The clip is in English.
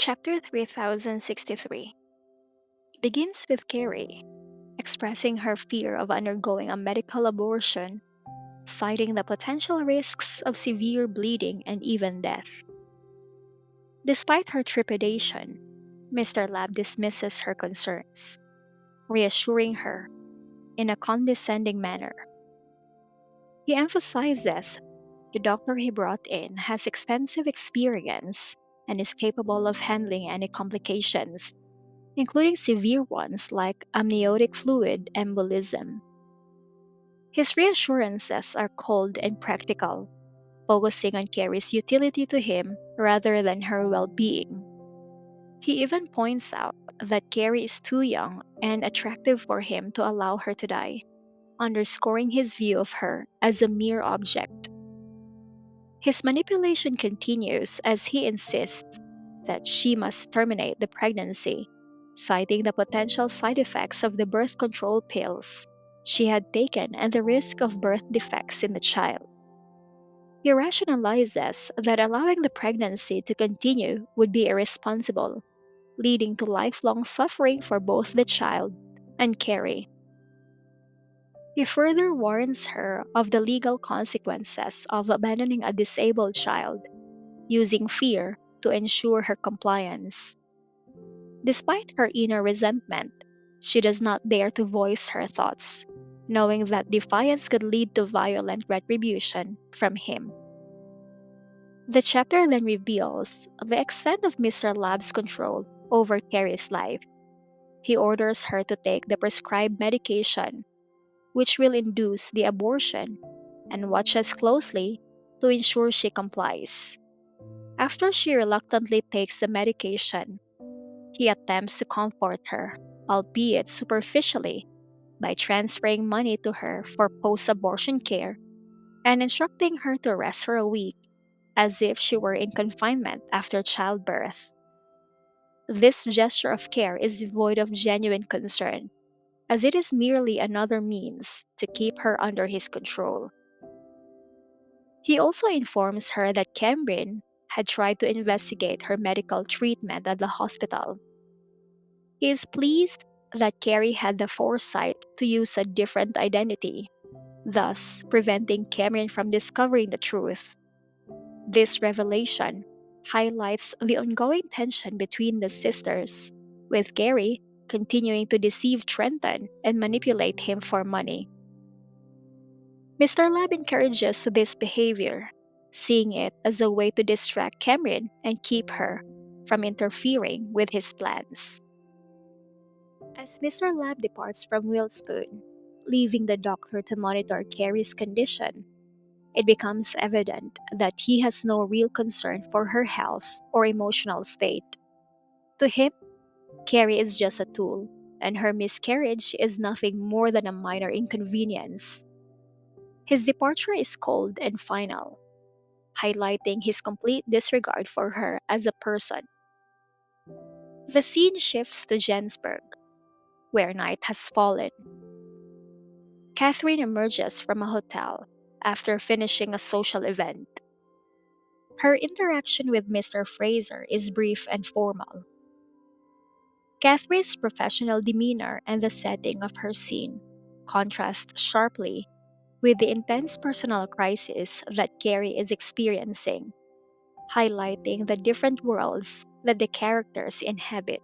Chapter 3063 begins with Carrie expressing her fear of undergoing a medical abortion, citing the potential risks of severe bleeding and even death. Despite her trepidation, Mr. Lab dismisses her concerns, reassuring her in a condescending manner. He emphasizes the doctor he brought in has extensive experience and is capable of handling any complications, including severe ones like amniotic fluid embolism. His reassurances are cold and practical, focusing on Carrie's utility to him rather than her well being. He even points out that Carrie is too young and attractive for him to allow her to die, underscoring his view of her as a mere object. His manipulation continues as he insists that she must terminate the pregnancy, citing the potential side effects of the birth control pills she had taken and the risk of birth defects in the child. He rationalizes that allowing the pregnancy to continue would be irresponsible, leading to lifelong suffering for both the child and Carrie. He further warns her of the legal consequences of abandoning a disabled child, using fear to ensure her compliance. Despite her inner resentment, she does not dare to voice her thoughts, knowing that defiance could lead to violent retribution from him. The chapter then reveals the extent of Mr. Lab's control over Carrie's life. He orders her to take the prescribed medication, which will induce the abortion, and watches closely to ensure she complies. After she reluctantly takes the medication, he attempts to comfort her, albeit superficially, by transferring money to her for post abortion care and instructing her to rest for a week as if she were in confinement after childbirth. This gesture of care is devoid of genuine concern, as it is merely another means to keep her under his control. He also informs her that Cameron had tried to investigate her medical treatment at the hospital. He is pleased that Carrie had the foresight to use a different identity, thus preventing Cameron from discovering the truth. This revelation highlights the ongoing tension between the sisters, with Carrie continuing to deceive Trenton and manipulate him for money. Mr. Lab encourages this behavior, seeing it as a way to distract Cameron and keep her from interfering with his plans. As Mr. Lab departs from Willspoon, leaving the doctor to monitor Carrie's condition, it becomes evident that he has no real concern for her health or emotional state. To him, Carrie is just a tool, and her miscarriage is nothing more than a minor inconvenience. His departure is cold and final, highlighting his complete disregard for her as a person. The scene shifts to Jensburg, where night has fallen. Catherine emerges from a hotel after finishing a social event. Her interaction with Mr. Fraser is brief and formal. Catherine's professional demeanor and the setting of her scene contrast sharply with the intense personal crisis that Carrie is experiencing, highlighting the different worlds that the characters inhabit.